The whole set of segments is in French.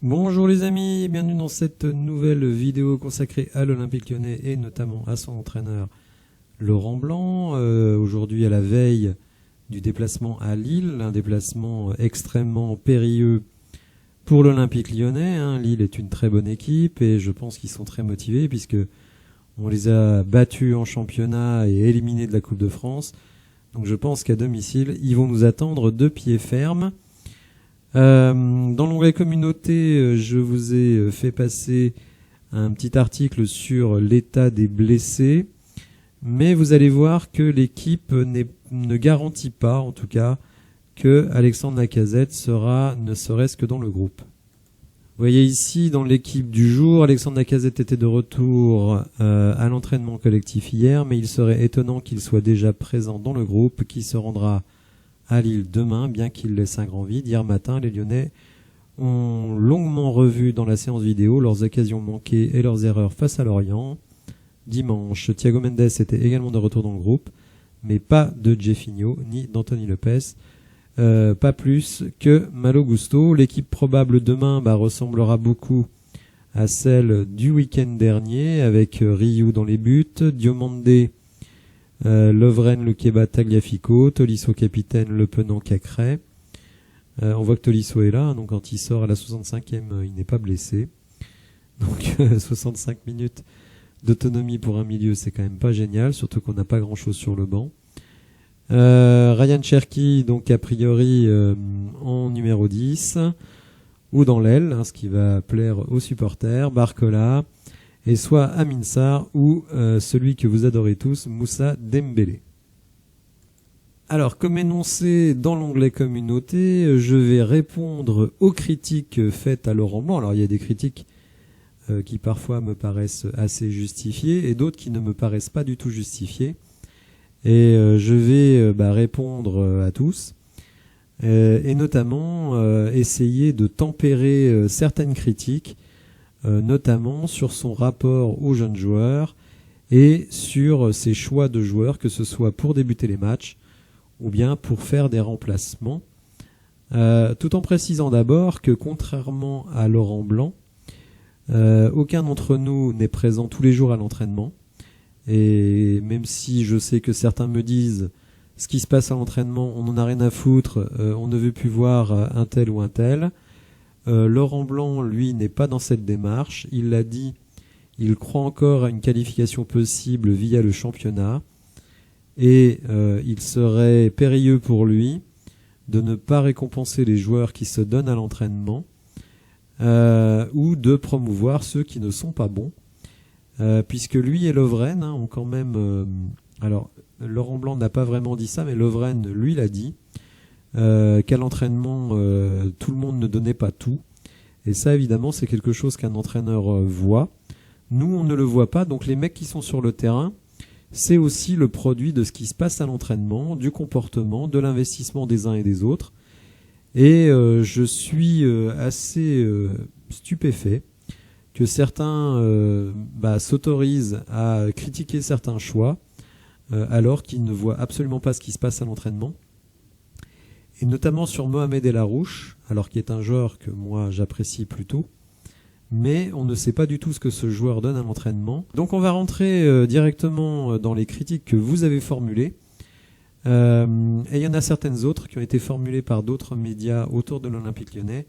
Bonjour les amis, bienvenue dans cette nouvelle vidéo consacrée à l'Olympique Lyonnais et notamment à son entraîneur Laurent Blanc. Aujourd'hui à la veille du déplacement à Lille, un déplacement extrêmement périlleux pour l'Olympique Lyonnais. Lille est une très bonne équipe et je pense qu'ils sont très motivés puisque on les a battus en championnat et éliminés de la Coupe de France. Donc je pense qu'à domicile, ils vont nous attendre de pied ferme. Dans l'onglet communauté, je vous ai fait passer un petit article sur l'état des blessés, mais vous allez voir que l'équipe ne garantit pas, en tout cas, que Alexandre Lacazette sera ne serait-ce que dans le groupe. Vous voyez ici dans l'équipe du jour, Alexandre Lacazette était de retour à l'entraînement collectif hier, mais il serait étonnant qu'il soit déjà présent dans le groupe qui se rendra à Lille demain, bien qu'il laisse un grand vide. Hier matin, les Lyonnais ont longuement revu dans la séance vidéo leurs occasions manquées et leurs erreurs face à Lorient. Dimanche, Thiago Mendes était également de retour dans le groupe, mais pas de Jeffinho ni d'Anthony Lopez, pas plus que Malo Gusto. L'équipe probable demain ressemblera beaucoup à celle du week-end dernier, avec Ryu dans les buts, Diomandé, Lovren, Lukeba, Tagliafico, Tolisso capitaine, Le Penant, Cacré. On voit que Tolisso est là, donc quand il sort à la 65e, il n'est pas blessé. Donc 65 minutes d'autonomie pour un milieu, c'est quand même pas génial, surtout qu'on n'a pas grand-chose sur le banc. Ryan Cherki, donc a priori en numéro 10, ou dans l'aile, ce qui va plaire aux supporters, Barcola, et soit Amin Sarr ou celui que vous adorez tous, Moussa Dembélé. Alors, comme énoncé dans l'onglet communauté, je vais répondre aux critiques faites à Laurent Blanc. Alors, il y a des critiques qui parfois me paraissent assez justifiées et d'autres qui ne me paraissent pas du tout justifiées. Et je vais répondre à tous et notamment essayer de tempérer certaines critiques, notamment sur son rapport aux jeunes joueurs et sur ses choix de joueurs, que ce soit pour débuter les matchs ou bien pour faire des remplacements, tout en précisant d'abord que contrairement à Laurent Blanc, aucun d'entre nous n'est présent tous les jours à l'entraînement, et même si je sais que certains me disent ce qui se passe à l'entraînement, on n'en a rien à foutre, on ne veut plus voir un tel ou un tel, Laurent Blanc, lui, n'est pas dans cette démarche. Il l'a dit, il croit encore à une qualification possible via le championnat. Et il serait périlleux pour lui de ne pas récompenser les joueurs qui se donnent à l'entraînement ou de promouvoir ceux qui ne sont pas bons. Puisque lui et Lovren ont quand même... alors, Laurent Blanc n'a pas vraiment dit ça, mais Lovren, lui, l'a dit. Qu'à l'entraînement, tout le monde ne donnait pas tout. Et ça, évidemment, c'est quelque chose qu'un entraîneur voit. Nous, on ne le voit pas. Donc, les mecs qui sont sur le terrain, c'est aussi le produit de ce qui se passe à l'entraînement, du comportement, de l'investissement des uns et des autres. Et je suis assez stupéfait que certains s'autorisent à critiquer certains choix alors qu'ils ne voient absolument pas ce qui se passe à l'entraînement. Et notamment sur Mohamed El Arouche, alors qu'il est un joueur que moi j'apprécie plutôt, mais on ne sait pas du tout ce que ce joueur donne à l'entraînement. Donc on va rentrer directement dans les critiques que vous avez formulées, et il y en a certaines autres qui ont été formulées par d'autres médias autour de l'Olympique Lyonnais,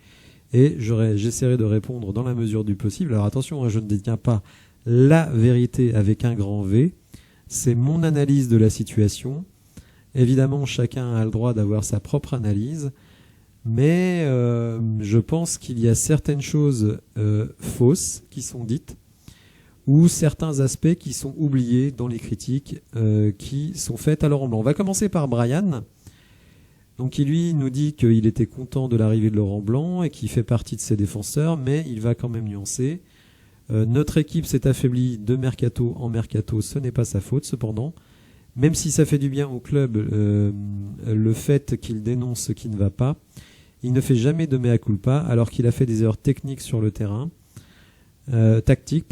et j'essaierai de répondre dans la mesure du possible. Alors attention, je ne détiens pas la vérité avec un grand V, c'est mon analyse de la situation. Évidemment, chacun a le droit d'avoir sa propre analyse, mais je pense qu'il y a certaines choses fausses qui sont dites, ou certains aspects qui sont oubliés dans les critiques qui sont faites à Laurent Blanc. On va commencer par Brian, donc qui lui nous dit qu'il était content de l'arrivée de Laurent Blanc et qu'il fait partie de ses défenseurs, mais il va quand même nuancer. Notre équipe s'est affaiblie de mercato en mercato, ce n'est pas sa faute cependant. Même si ça fait du bien au club, le fait qu'il dénonce ce qui ne va pas, il ne fait jamais de mea culpa, alors qu'il a fait des erreurs techniques sur le terrain, tactiques,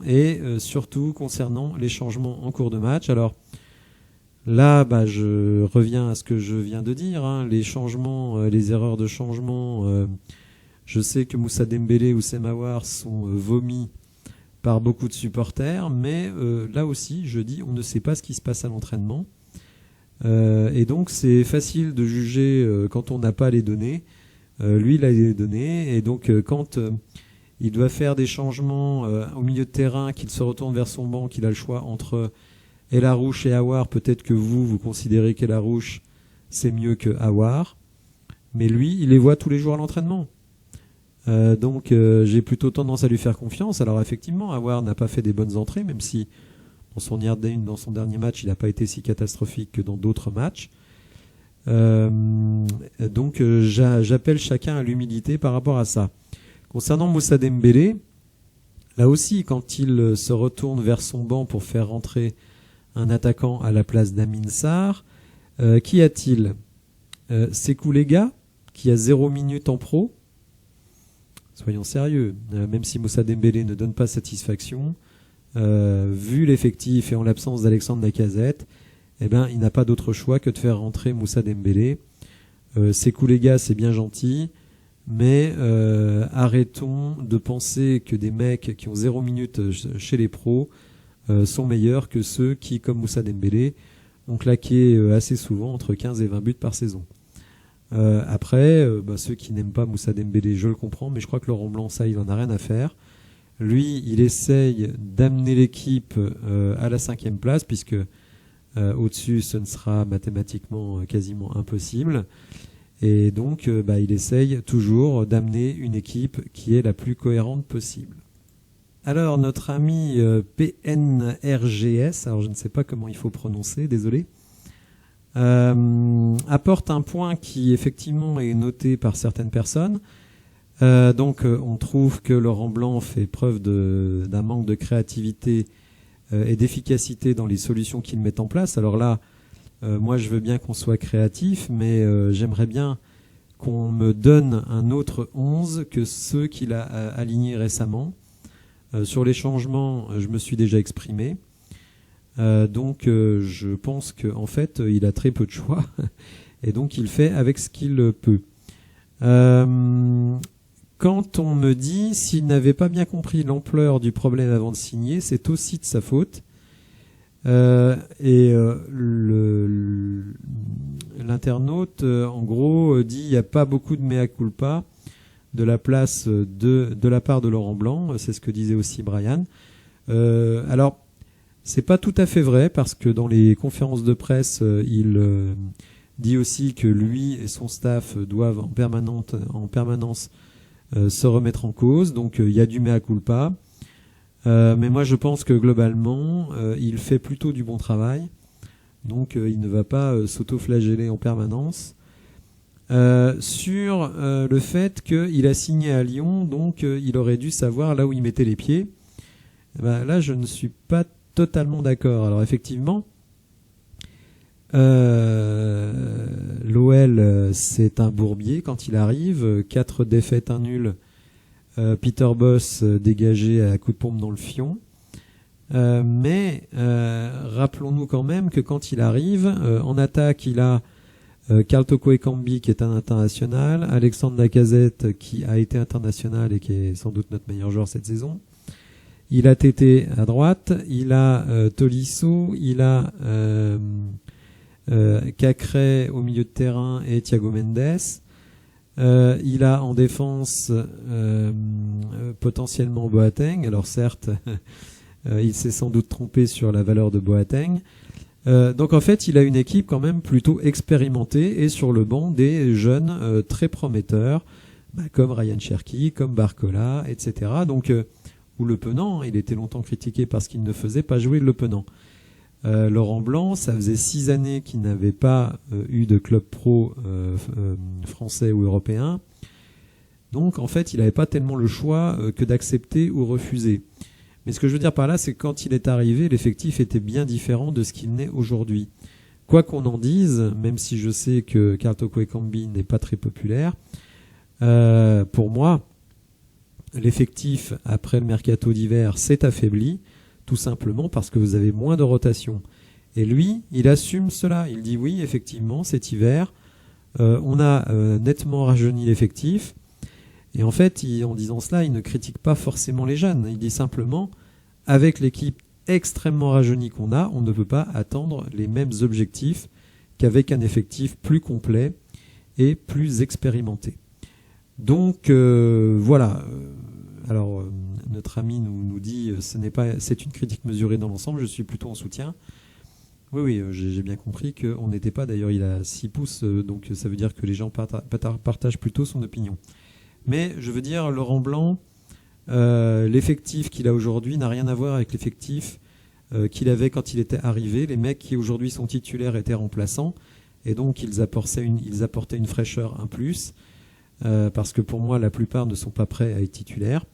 et surtout concernant les changements en cours de match. Alors là, je reviens à ce que je viens de dire, les changements, les erreurs de changement, Je sais que Moussa Dembélé ou Semawar sont vomis par beaucoup de supporters, mais là aussi, je dis, on ne sait pas ce qui se passe à l'entraînement. Et donc, c'est facile de juger quand on n'a pas les données. Lui, il a les données, et donc quand il doit faire des changements au milieu de terrain, qu'il se retourne vers son banc, qu'il a le choix entre El Harouche et Aouar, peut-être que vous considérez qu'El Harouche, c'est mieux que Aouar, mais lui, il les voit tous les jours à l'entraînement. Donc j'ai plutôt tendance à lui faire confiance. Alors effectivement, Aouar n'a pas fait des bonnes entrées, même si dans son dernier match, il n'a pas été si catastrophique que dans d'autres matchs. Donc j'appelle chacun à l'humilité par rapport à ça. Concernant Moussa Dembélé, là aussi, quand il se retourne vers son banc pour faire rentrer un attaquant à la place d'Amin Sarr, qui a-t-il Sekou Lega, qui a 0 minute en pro. Soyons sérieux, même si Moussa Dembélé ne donne pas satisfaction, vu l'effectif et en l'absence d'Alexandre Lacazette, eh ben, il n'a pas d'autre choix que de faire rentrer Moussa Dembélé. Sekou Lega, c'est bien gentil, mais arrêtons de penser que des mecs qui ont 0 minute chez les pros sont meilleurs que ceux qui, comme Moussa Dembélé, ont claqué assez souvent entre 15 et 20 buts par saison. Après, ceux qui n'aiment pas Moussa Dembélé, je le comprends, mais je crois que Laurent Blanc, ça, il en a rien à faire. Lui, il essaye d'amener l'équipe à la 5e place, puisque au-dessus, ce ne sera mathématiquement quasiment impossible. Et donc, il essaye toujours d'amener une équipe qui est la plus cohérente possible. Alors, notre ami PNRGS, alors je ne sais pas comment il faut prononcer, désolé, apporte un point qui effectivement est noté par certaines personnes. Donc on trouve que Laurent Blanc fait preuve d'un manque de créativité et d'efficacité dans les solutions qu'il met en place. Alors là, moi je veux bien qu'on soit créatif, mais j'aimerais bien qu'on me donne un autre 11 que ceux qu'il a alignés récemment. Sur les changements, je me suis déjà exprimé. Donc je pense qu'en fait il a très peu de choix et donc il fait avec ce qu'il peut. Quand on me dit s'il n'avait pas bien compris l'ampleur du problème avant de signer, c'est aussi de sa faute. L'internaute en gros dit il n'y a pas beaucoup de mea culpa de la part de Laurent Blanc, c'est ce que disait aussi Brian. Alors c'est pas tout à fait vrai parce que dans les conférences de presse, il dit aussi que lui et son staff doivent en permanence se remettre en cause. Donc il y a du mea culpa. Mais moi je pense que globalement, il fait plutôt du bon travail. Donc il ne va pas s'auto-flageller en permanence. Sur le fait qu'il a signé à Lyon, donc il aurait dû savoir là où il mettait les pieds. Là je ne suis pas totalement d'accord. Alors effectivement, l'OL c'est un bourbier quand il arrive, 4 défaites, 1 nul, Peter Bosz dégagé à coup de pompe dans le fion. Mais rappelons-nous quand même que quand il arrive, en attaque il a Karl Toko Ekambi qui est un international, Alexandre Lacazette qui a été international et qui est sans doute notre meilleur joueur cette saison. Il a Tété à droite, il a Tolisso, il a Cacré au milieu de terrain et Thiago Mendes. Il a en défense potentiellement Boateng. Alors certes, il s'est sans doute trompé sur la valeur de Boateng. Donc en fait, il a une équipe quand même plutôt expérimentée et sur le banc des jeunes très prometteurs, comme Ryan Cherki, comme Barcola, etc. Donc ou Le Penant, il était longtemps critiqué parce qu'il ne faisait pas jouer Le Penant. Laurent Blanc, ça faisait 6 années qu'il n'avait pas eu de club pro français ou européen. Donc en fait, il n'avait pas tellement le choix que d'accepter ou refuser. Mais ce que je veux dire par là, c'est que quand il est arrivé, l'effectif était bien différent de ce qu'il n'est aujourd'hui. Quoi qu'on en dise, même si je sais que Karl Toko Ekambi n'est pas très populaire, pour moi, l'effectif après le mercato d'hiver s'est affaibli, tout simplement parce que vous avez moins de rotation. Et lui, il assume cela. Il dit oui, effectivement, cet hiver, on a nettement rajeuni l'effectif. Et en fait, en disant cela, il ne critique pas forcément les jeunes. Il dit simplement, avec l'équipe extrêmement rajeunie qu'on a, on ne peut pas attendre les mêmes objectifs qu'avec un effectif plus complet et plus expérimenté. Donc voilà. Alors notre ami nous dit c'est une critique mesurée dans l'ensemble, je suis plutôt en soutien. Oui, j'ai bien compris qu'on n'était pas, d'ailleurs il a 6 pouces, donc ça veut dire que les gens partagent plutôt son opinion. Mais je veux dire, Laurent Blanc, l'effectif qu'il a aujourd'hui n'a rien à voir avec l'effectif qu'il avait quand il était arrivé. Les mecs qui aujourd'hui sont titulaires étaient remplaçants, et donc ils apportaient une fraîcheur, un plus, parce que pour moi la plupart ne sont pas prêts à être titulaires.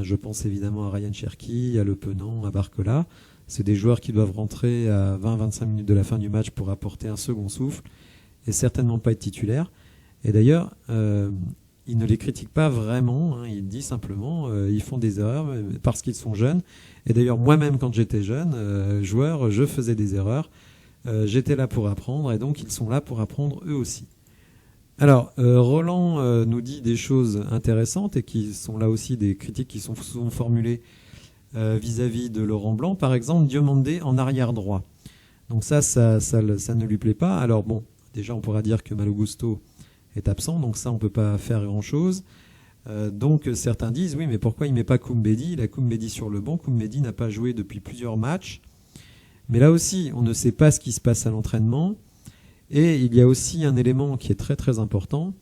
Je pense évidemment à Ryan Cherki, à Le Penant, à Barcola. C'est des joueurs qui doivent rentrer à 20-25 minutes de la fin du match pour apporter un second souffle et certainement pas être titulaires. Et d'ailleurs, il ne les critique pas vraiment, hein. Il dit simplement ils font des erreurs parce qu'ils sont jeunes. Et d'ailleurs, moi-même, quand j'étais jeune joueur, je faisais des erreurs. J'étais là pour apprendre et donc ils sont là pour apprendre eux aussi. Alors, Roland nous dit des choses intéressantes et qui sont là aussi des critiques qui sont souvent formulées vis-à-vis de Laurent Blanc. Par exemple, Diomandé en arrière droit. Donc ça ne lui plaît pas. Alors bon, déjà on pourra dire que Malo Gusto est absent, donc ça on ne peut pas faire grand-chose. Donc certains disent, oui mais pourquoi il ne met pas Koumbedi? Il a Koumbedi sur le banc. Koumbedi n'a pas joué depuis plusieurs matchs. Mais là aussi, on ne sait pas ce qui se passe à l'entraînement. Et il y a aussi un élément qui est très très important,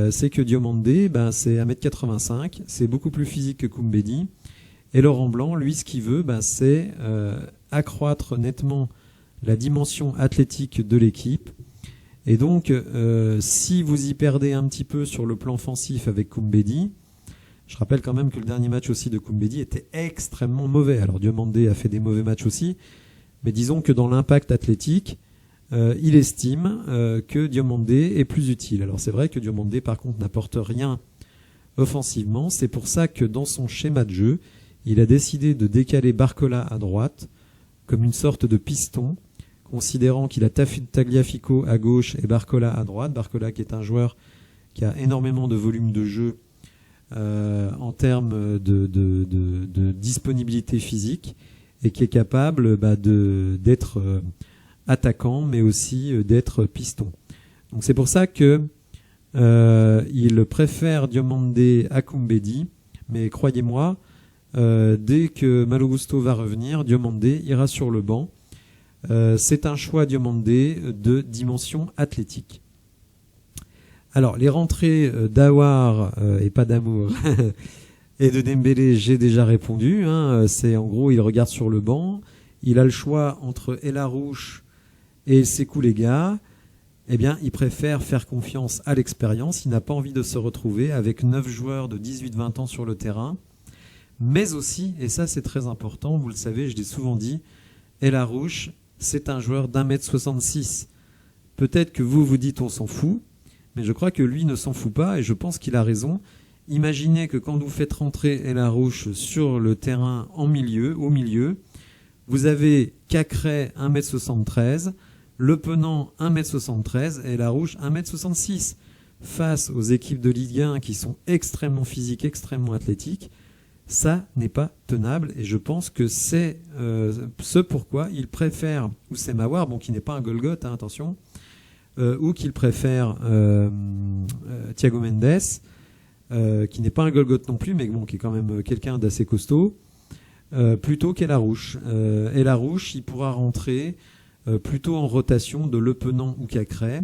c'est que Diomandé, c'est 1m85, c'est beaucoup plus physique que Koumbedi. Et Laurent Blanc, lui, ce qu'il veut, c'est accroître nettement la dimension athlétique de l'équipe. Et donc, si vous y perdez un petit peu sur le plan offensif avec Koumbedi, je rappelle quand même que le dernier match aussi de Koumbedi était extrêmement mauvais. Alors Diomandé a fait des mauvais matchs aussi, mais disons que dans l'impact athlétique, il estime que Diomandé est plus utile. Alors c'est vrai que Diomandé, par contre, n'apporte rien offensivement. C'est pour ça que dans son schéma de jeu, il a décidé de décaler Barcola à droite comme une sorte de piston, considérant qu'il a Tagliafico à gauche et Barcola à droite. Barcola qui est un joueur qui a énormément de volume de jeu en termes de disponibilité physique et qui est capable d'être attaquant mais aussi d'être piston. Donc c'est pour ça que il préfère Diomandé à Koumbedi, mais croyez-moi, dès que Malo Gusto va revenir, Diomandé ira sur le banc. C'est un choix Diomandé de dimension athlétique. Alors, les rentrées d'Aouar et pas d'Amour et de Dembélé, j'ai déjà répondu. C'est en gros, il regarde sur le banc. Il a le choix entre El Arouche et Sékou Lega. Eh bien, il préfère faire confiance à l'expérience. Il n'a pas envie de se retrouver avec 9 joueurs de 18-20 ans sur le terrain. Mais aussi, et ça c'est très important, vous le savez, je l'ai souvent dit, El Arouche, c'est un joueur d'1m66. Peut-être que vous vous dites on s'en fout, mais je crois que lui ne s'en fout pas et je pense qu'il a raison. Imaginez que quand vous faites rentrer El Arouche sur le terrain au milieu, vous avez Cacré 1m73, Le Penant 1m73 et El Arouche 1m66. Face aux équipes de Ligue 1 qui sont extrêmement physiques, extrêmement athlétiques, ça n'est pas tenable et je pense que c'est ce pourquoi il préfère Oussem Aouar, bon qui n'est pas un Golgoth, attention, ou qu'il préfère Thiago Mendes, qui n'est pas un Golgoth non plus, mais bon qui est quand même quelqu'un d'assez costaud, plutôt qu'El Arouche. El Arouche, il pourra rentrer plutôt en rotation de Le Penant ou Cacré,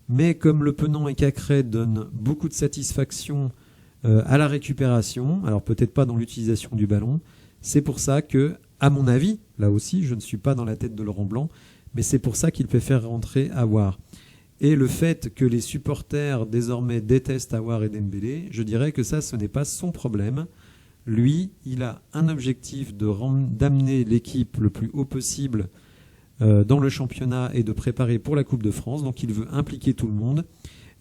mais comme Le Penant et Cacré donnent beaucoup de satisfaction à la récupération, alors peut-être pas dans l'utilisation du ballon, c'est pour ça que, à mon avis, là aussi, je ne suis pas dans la tête de Laurent Blanc, mais c'est pour ça qu'il préfère rentrer Aouar. Et le fait que les supporters désormais détestent Aouar et Dembélé, je dirais que ça, ce n'est pas son problème. Lui, il a un objectif d'amener l'équipe le plus haut possible dans le championnat et de préparer pour la Coupe de France, donc il veut impliquer tout le monde.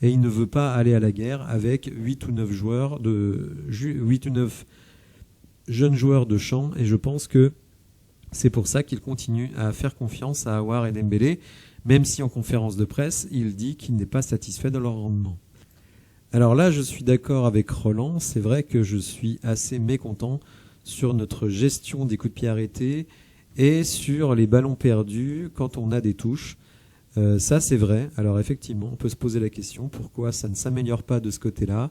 Et il ne veut pas aller à la guerre avec 8 ou 9 jeunes joueurs de champ. Et je pense que c'est pour ça qu'il continue à faire confiance à Aouar et Dembélé, même si en conférence de presse, il dit qu'il n'est pas satisfait de leur rendement. Alors là, je suis d'accord avec Roland. C'est vrai que je suis assez mécontent sur notre gestion des coups de pied arrêtés et sur les ballons perdus quand on a des touches. Ça, c'est vrai. Alors effectivement, on peut se poser la question pourquoi ça ne s'améliore pas de ce côté-là.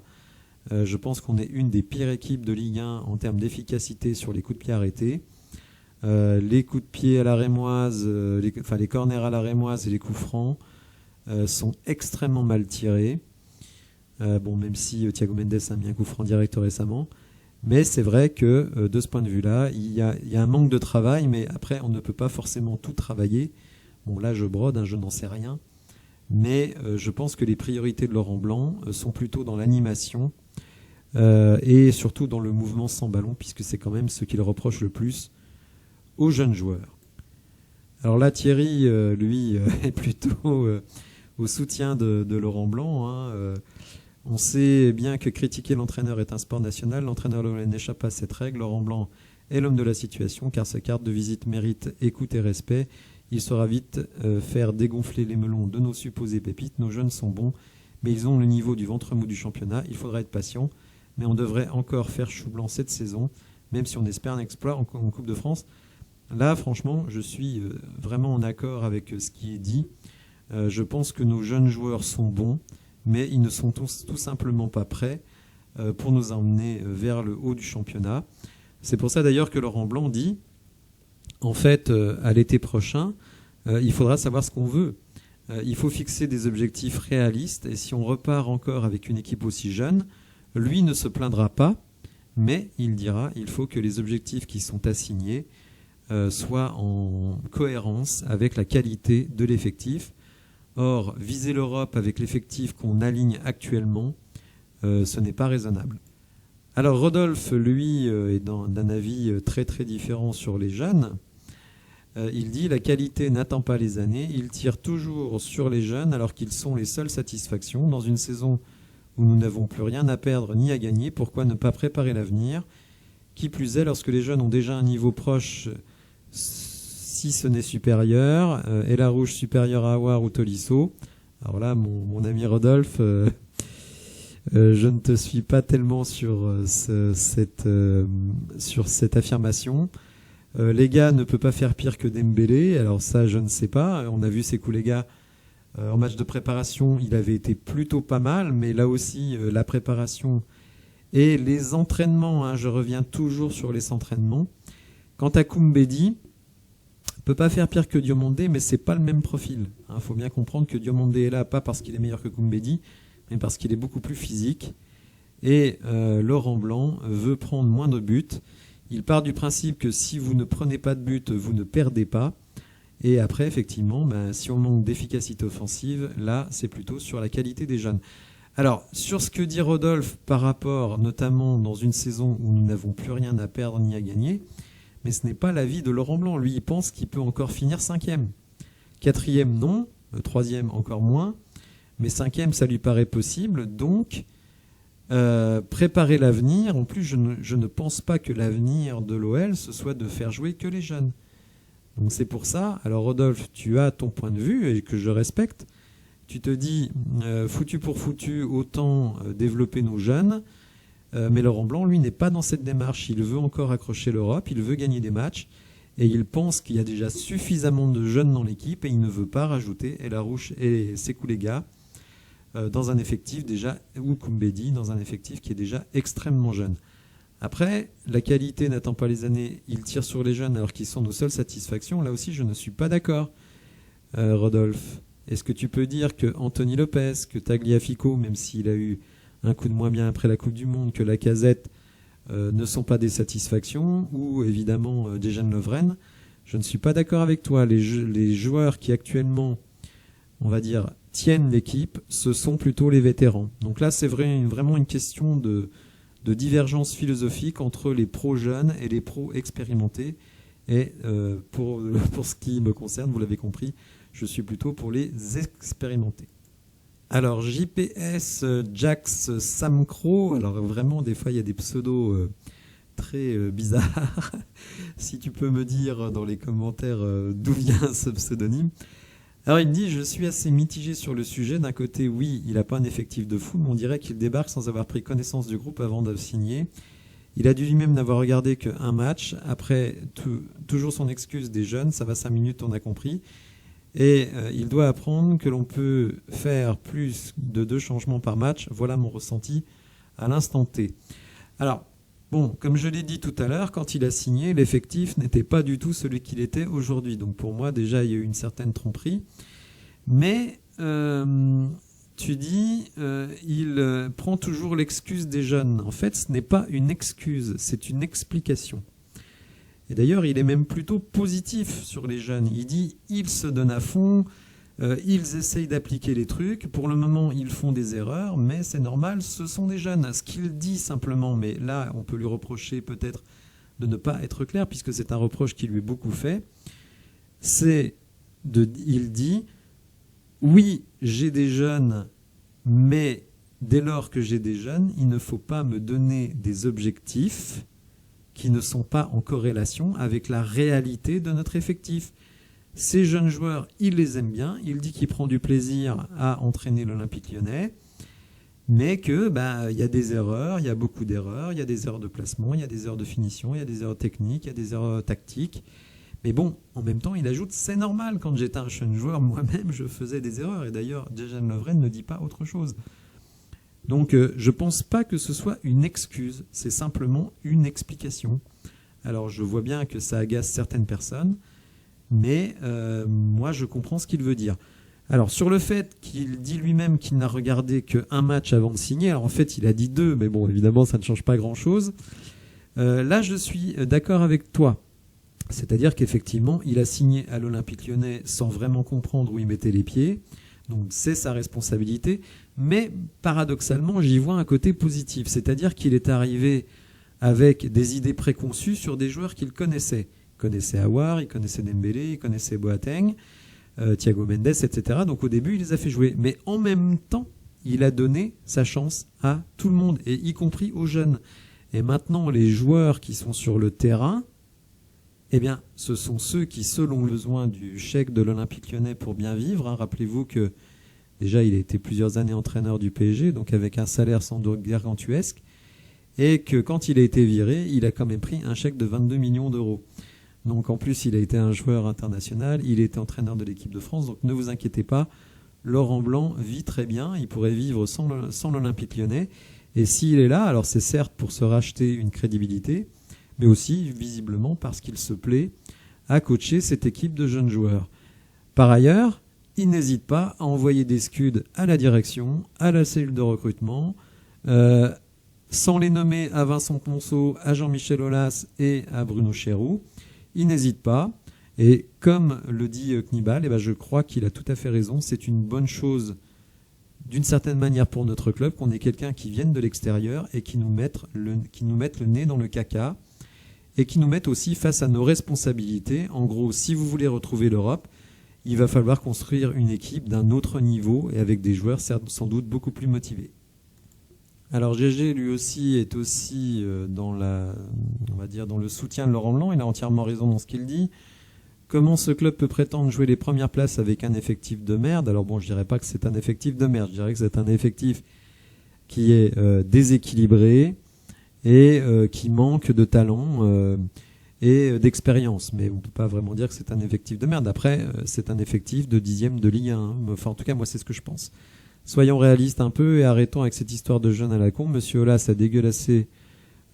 Je pense qu'on est une des pires équipes de Ligue 1 en termes d'efficacité sur les coups de pied arrêtés. Les coups de pied à la rémoise, les corners à la rémoise et les coups francs sont extrêmement mal tirés. Même si Thiago Mendes a mis un coup franc direct récemment. Mais c'est vrai que de ce point de vue-là, il y a un manque de travail, mais après, on ne peut pas forcément tout travailler. Bon, là, je brode, je n'en sais rien. Mais je pense que les priorités de Laurent Blanc sont plutôt dans l'animation et surtout dans le mouvement sans ballon, puisque c'est quand même ce qu'il reproche le plus aux jeunes joueurs. Alors là, Thierry, lui, est plutôt au soutien de Laurent Blanc. On sait bien que critiquer l'entraîneur est un sport national. L'entraîneur n'échappe pas à cette règle. Laurent Blanc est l'homme de la situation, car sa carte de visite mérite écoute et respect. Il saura vite faire dégonfler les melons de nos supposées pépites. Nos jeunes sont bons, mais ils ont le niveau du ventre mou du championnat. Il faudra être patient, mais on devrait encore faire chou blanc cette saison, même si on espère un exploit en Coupe de France. Là, franchement, je suis vraiment en accord avec ce qui est dit. Je pense que nos jeunes joueurs sont bons, mais ils ne sont tout simplement pas prêts pour nous emmener vers le haut du championnat. C'est pour ça d'ailleurs que Laurent Blanc dit, en fait, à l'été prochain, il faudra savoir ce qu'on veut. Il faut fixer des objectifs réalistes, et si on repart encore avec une équipe aussi jeune, lui ne se plaindra pas, mais il dira il faut que les objectifs qui sont assignés soient en cohérence avec la qualité de l'effectif. Or, viser l'Europe avec l'effectif qu'on aligne actuellement, ce n'est pas raisonnable. Alors Rodolphe, lui, est d'un avis très très différent sur les jeunes. Il dit la qualité n'attend pas les années, il tire toujours sur les jeunes alors qu'ils sont les seules satisfactions. Dans une saison où nous n'avons plus rien à perdre ni à gagner, pourquoi ne pas préparer l'avenir? Qui plus est, lorsque les jeunes ont déjà un niveau proche, si ce n'est supérieur, et la rouge supérieure à Aouar ou Tolisso. Alors là, mon ami Rodolphe, je ne te suis pas tellement sur cette affirmation. Les gars ne peut pas faire pire que Dembélé, alors ça je ne sais pas. On a vu ces coups les gars en match de préparation, il avait été plutôt pas mal, mais là aussi la préparation et les entraînements, je reviens toujours sur les entraînements. Quant à Koumbedi, peut pas faire pire que Diomandé, mais c'est pas le même profil. Faut bien comprendre que Diomandé est là pas parce qu'il est meilleur que Koumbedi, mais parce qu'il est beaucoup plus physique. Et Laurent Blanc veut prendre moins de buts. Il part du principe que si vous ne prenez pas de but, vous ne perdez pas. Et après, effectivement, si on manque d'efficacité offensive, là, c'est plutôt sur la qualité des jeunes. Alors, sur ce que dit Rodolphe par rapport, notamment dans une saison où nous n'avons plus rien à perdre ni à gagner, mais ce n'est pas l'avis de Laurent Blanc. Lui, il pense qu'il peut encore finir 5e. 4e, non. 3e, encore moins. Mais 5e, ça lui paraît possible. Donc, préparer l'avenir. En plus, je ne pense pas que l'avenir de l'OL, ce soit de faire jouer que les jeunes. Donc c'est pour ça. Alors Rodolphe, tu as ton point de vue et que je respecte. Tu te dis, foutu pour foutu, autant développer nos jeunes. Mais Laurent Blanc, lui, n'est pas dans cette démarche. Il veut encore accrocher l'Europe, il veut gagner des matchs. Et il pense qu'il y a déjà suffisamment de jeunes dans l'équipe et il ne veut pas rajouter Elarouche et Sekou les gars dans un effectif déjà, ou Koumbedi, dans un effectif qui est déjà extrêmement jeune. Après, la qualité n'attend pas les années, il tire sur les jeunes alors qu'ils sont nos seules satisfactions. Là aussi, je ne suis pas d'accord, Rodolphe. Est-ce que tu peux dire que Anthony Lopez, que Tagliafico, même s'il a eu un coup de moins bien après la Coupe du Monde, que Lacazette ne sont pas des satisfactions, ou évidemment Dejan Lovren, je ne suis pas d'accord avec toi. Les joueurs qui actuellement, on va dire, tiennent l'équipe, ce sont plutôt les vétérans. Donc là, c'est vraiment une question de divergence philosophique entre les pros jeunes et les pros expérimentés. Et pour ce qui me concerne, vous l'avez compris, je suis plutôt pour les expérimentés. Alors, JPS, Jax, Samcro, alors vraiment, des fois, il y a des pseudos très bizarres. Si tu peux me dire dans les commentaires d'où vient ce pseudonyme. Alors il dit, je suis assez mitigé sur le sujet. D'un côté, oui, il n'a pas un effectif de fou, mais on dirait qu'il débarque sans avoir pris connaissance du groupe avant de signer. Il a dû lui-même n'avoir regardé qu'un match. Après, toujours son excuse des jeunes, ça va 5 minutes, on a compris. Et il doit apprendre que l'on peut faire plus de 2 changements par match. Voilà mon ressenti à l'instant T. Alors, bon, comme je l'ai dit tout à l'heure, quand il a signé, l'effectif n'était pas du tout celui qu'il était aujourd'hui. Donc pour moi, déjà, il y a eu une certaine tromperie. Mais tu dis, il prend toujours l'excuse des jeunes. En fait, ce n'est pas une excuse, c'est une explication. Et d'ailleurs, il est même plutôt positif sur les jeunes. Il dit, ils se donnent à fond, ils essayent d'appliquer les trucs. Pour le moment, ils font des erreurs, mais c'est normal, ce sont des jeunes. Ce qu'il dit simplement, mais là, on peut lui reprocher peut-être de ne pas être clair, puisque c'est un reproche qui lui est beaucoup fait, il dit, oui, j'ai des jeunes, mais dès lors que j'ai des jeunes, il ne faut pas me donner des objectifs qui ne sont pas en corrélation avec la réalité de notre effectif. Ces jeunes joueurs, il les aime bien, il dit qu'il prend du plaisir à entraîner l'Olympique Lyonnais, mais que il y a des erreurs, il y a beaucoup d'erreurs, il y a des erreurs de placement, il y a des erreurs de finition, il y a des erreurs techniques, il y a des erreurs tactiques. Mais bon, en même temps, il ajoute, c'est normal, quand j'étais un jeune joueur, moi-même, je faisais des erreurs. Et d'ailleurs, Dejan Lovren ne dit pas autre chose. Donc, je ne pense pas que ce soit une excuse, c'est simplement une explication. Alors, je vois bien que ça agace certaines personnes, mais moi, je comprends ce qu'il veut dire. Alors, sur le fait qu'il dit lui-même qu'il n'a regardé qu'un match avant de signer, alors en fait, il a dit 2, mais bon, évidemment, ça ne change pas grand-chose. Là, je suis d'accord avec toi. C'est-à-dire qu'effectivement, il a signé à l'Olympique Lyonnais sans vraiment comprendre où il mettait les pieds. Donc c'est sa responsabilité. Mais paradoxalement, j'y vois un côté positif. C'est-à-dire qu'il est arrivé avec des idées préconçues sur des joueurs qu'il connaissait. Il connaissait Aouar, il connaissait Dembélé, il connaissait Boateng, Thiago Mendes, etc. Donc au début, il les a fait jouer. Mais en même temps, il a donné sa chance à tout le monde, et y compris aux jeunes. Et maintenant, les joueurs qui sont sur le terrain, eh bien, ce sont ceux qui, selon le besoin du chèque de l'Olympique Lyonnais pour bien vivre, rappelez-vous que déjà il a été plusieurs années entraîneur du PSG, donc avec un salaire sans doute gargantuesque, et que quand il a été viré, il a quand même pris un chèque de 22 millions d'euros. Donc en plus, il a été un joueur international, il était entraîneur de l'équipe de France, donc ne vous inquiétez pas, Laurent Blanc vit très bien, il pourrait vivre sans l'Olympique Lyonnais, et s'il est là, alors c'est certes pour se racheter une crédibilité, mais aussi visiblement parce qu'il se plaît à coacher cette équipe de jeunes joueurs. Par ailleurs, il n'hésite pas à envoyer des scuds à la direction, à la cellule de recrutement, sans les nommer à Vincent Ponceau, à Jean-Michel Aulas et à Bruno Chéroux. Il n'hésite pas, et comme le dit Knibal, je crois qu'il a tout à fait raison, c'est une bonne chose d'une certaine manière pour notre club qu'on ait quelqu'un qui vienne de l'extérieur et qui nous mette le nez dans le caca, et qui nous mettent aussi face à nos responsabilités. En gros, si vous voulez retrouver l'Europe, il va falloir construire une équipe d'un autre niveau et avec des joueurs sans doute beaucoup plus motivés. Alors GG, lui aussi, est aussi dans le soutien de Laurent Blanc. Il a entièrement raison dans ce qu'il dit. Comment ce club peut prétendre jouer les premières places avec un effectif de merde? Alors bon, je dirais pas que c'est un effectif de merde, je dirais que c'est un effectif qui est déséquilibré, et qui manque de talent et d'expérience. Mais on ne peut pas vraiment dire que c'est un effectif de merde. Après, c'est un effectif de 10e de Ligue 1. Enfin, en tout cas, moi, c'est ce que je pense. Soyons réalistes un peu et arrêtons avec cette histoire de jeunes à la con. Monsieur Aulas a dégueulassé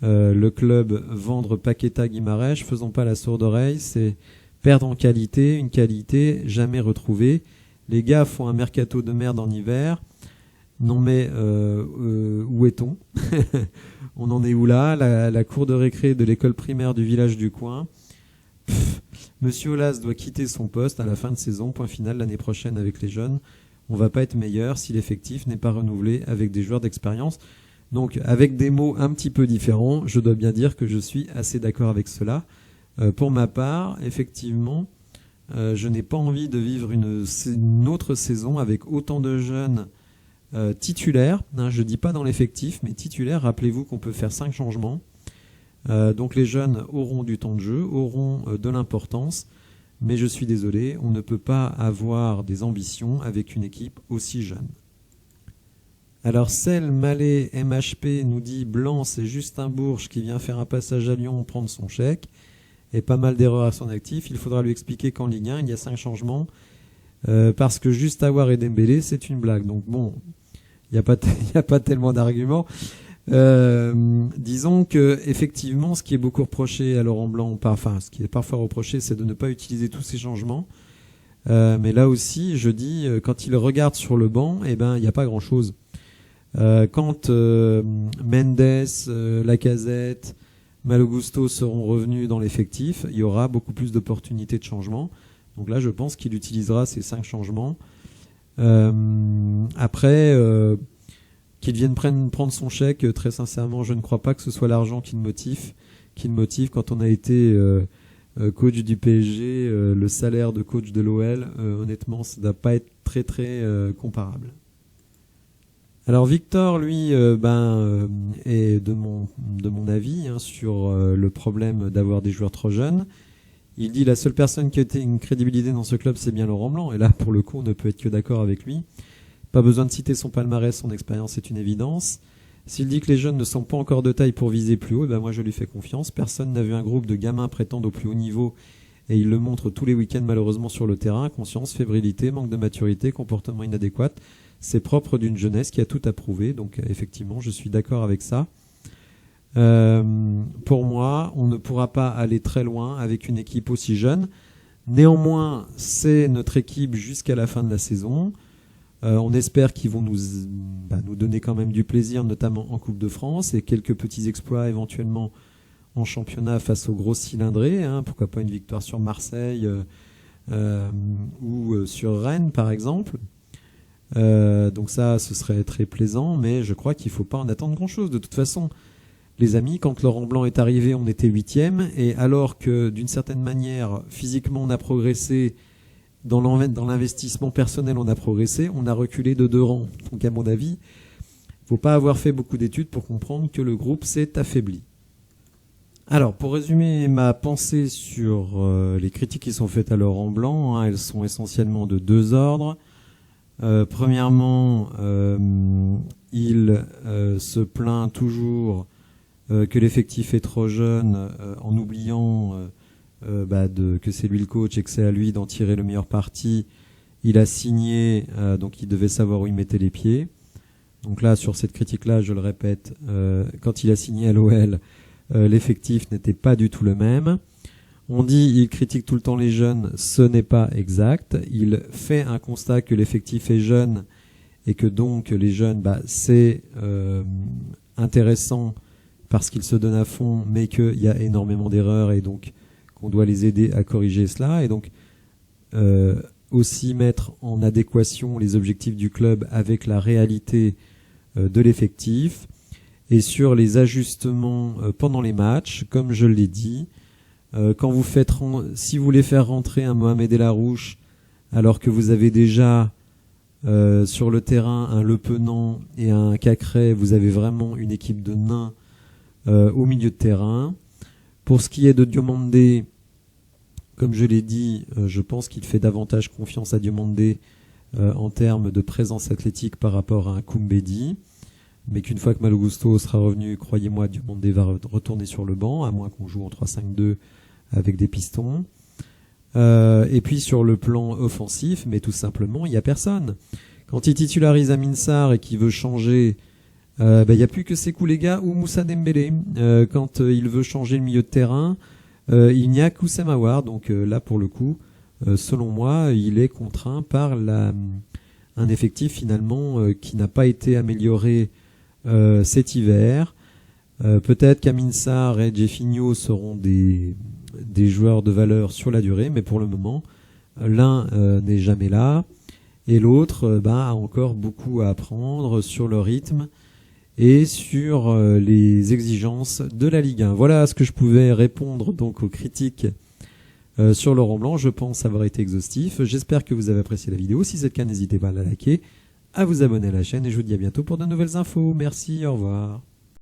le club, vendre Paqueta, Guimarães. Faisons pas la sourde oreille. C'est perdre en qualité, une qualité jamais retrouvée. Les gars font un mercato de merde en hiver. Non mais où est-on? On en est où là? La cour de récré de l'école primaire du village du coin. Monsieur Aulas doit quitter son poste à la fin de saison, point final l'année prochaine avec les jeunes. On va pas être meilleur si l'effectif n'est pas renouvelé avec des joueurs d'expérience. Donc avec des mots un petit peu différents, je dois bien dire que je suis assez d'accord avec cela. Pour ma part, effectivement, je n'ai pas envie de vivre une autre saison avec autant de jeunes titulaires, je ne dis pas dans l'effectif, mais titulaires. Rappelez-vous qu'on peut faire 5 changements. Donc les jeunes auront du temps de jeu, auront de l'importance. mais je suis désolé, on ne peut pas avoir des ambitions avec une équipe aussi jeune. Alors Celle Mallet MHP nous dit Blanc, c'est juste un Bourges qui vient faire un passage à Lyon prendre son chèque et pas mal d'erreurs à son actif. Il faudra lui expliquer qu'en Ligue 1 il y a 5 changements parce que juste Aouar et Dembélé c'est une blague. Donc bon, il n'y a pas tellement d'arguments. Disons que effectivement, ce qui est beaucoup reproché à Laurent Blanc, enfin ce qui est parfois reproché, c'est de ne pas utiliser tous ces changements. Mais là aussi, je dis, quand il regarde sur le banc, eh ben il n'y a pas grand-chose. Quand Mendes, Lacazette, Malo Gusto seront revenus dans l'effectif, il y aura beaucoup plus d'opportunités de changement. Donc là, je pense qu'il utilisera ces 5 changements. Après, qu'il vienne prendre son chèque, très sincèrement, je ne crois pas que ce soit l'argent qui le motive. Quand on a été coach du PSG, le salaire de coach de l'OL, honnêtement, ça ne doit pas être très très comparable. Alors Victor, lui, est de mon avis sur le problème d'avoir des joueurs trop jeunes. Il dit la seule personne qui a été une crédibilité dans ce club, c'est bien Laurent Blanc. Et là, pour le coup, on ne peut être que d'accord avec lui. Pas besoin de citer son palmarès, son expérience, c'est une évidence. S'il dit que les jeunes ne sont pas encore de taille pour viser plus haut, moi je lui fais confiance. Personne n'a vu un groupe de gamins prétendre au plus haut niveau et il le montre tous les week-ends malheureusement sur le terrain. Conscience, fébrilité, manque de maturité, comportement inadéquat. C'est propre d'une jeunesse qui a tout approuvé. Donc effectivement, je suis d'accord avec ça. Pour moi, on ne pourra pas aller très loin avec une équipe aussi jeune. Néanmoins, c'est notre équipe jusqu'à la fin de la saison. On espère qu'ils vont nous donner quand même du plaisir, notamment en Coupe de France, et quelques petits exploits éventuellement en championnat face aux grosses cylindrées. Pourquoi pas une victoire sur Marseille ou sur Rennes, par exemple. Donc ça, ce serait très plaisant, mais je crois qu'il ne faut pas en attendre grand-chose. De toute façon, les amis, quand Laurent Blanc est arrivé, on était 8e, et alors que d'une certaine manière, physiquement, on a progressé, dans l'investissement personnel, on a progressé, on a reculé de 2 rangs. Donc à mon avis, il ne faut pas avoir fait beaucoup d'études pour comprendre que le groupe s'est affaibli. Alors, pour résumer ma pensée sur les critiques qui sont faites à Laurent Blanc, elles sont essentiellement de 2 ordres. Premièrement, il se plaint toujours que l'effectif est trop jeune en oubliant que c'est lui le coach et que c'est à lui d'en tirer le meilleur parti. Il a signé, donc il devait savoir où il mettait les pieds. Donc là, sur cette critique-là, je le répète, quand il a signé à l'OL, l'effectif n'était pas du tout le même. On dit il critique tout le temps les jeunes, ce n'est pas exact. Il fait un constat que l'effectif est jeune et que donc les jeunes, c'est intéressant parce qu'ils se donnent à fond, mais qu'il y a énormément d'erreurs et donc qu'on doit les aider à corriger cela. Et donc aussi mettre en adéquation les objectifs du club avec la réalité de l'effectif. Et sur les ajustements pendant les matchs, comme je l'ai dit, quand vous faites si vous voulez faire rentrer un Mohamed El Arouche alors que vous avez déjà sur le terrain un Le Penant et un Cacré, vous avez vraiment une équipe de nains au milieu de terrain. Pour ce qui est de Diomandé, comme je l'ai dit, je pense qu'il fait davantage confiance à Diomandé en termes de présence athlétique par rapport à un Koumbedi. Mais qu'une fois que Malo Gusto sera revenu, croyez-moi, Diomandé va retourner sur le banc, à moins qu'on joue en 3-5-2 avec des pistons. Et puis sur le plan offensif, mais tout simplement, il n'y a personne. Quand il titularise Amin Sarr et qu'il veut changer, il n'y a plus que Sekou Lega ou Moussa Dembélé. Quand il veut changer le milieu de terrain, il n'y a qu'Oussem Aouar. Donc là, pour le coup, selon moi, il est contraint par un effectif finalement qui n'a pas été amélioré cet hiver. Peut-être qu'Amin Sarr et Jefinho seront des joueurs de valeur sur la durée, mais pour le moment, l'un n'est jamais là et l'autre a encore beaucoup à apprendre sur le rythme et sur les exigences de la Ligue 1. Voilà ce que je pouvais répondre donc aux critiques sur Laurent Blanc. Je pense avoir été exhaustif. J'espère que vous avez apprécié la vidéo. Si c'est le cas, n'hésitez pas à la liker, à vous abonner à la chaîne et je vous dis à bientôt pour de nouvelles infos. Merci, au revoir.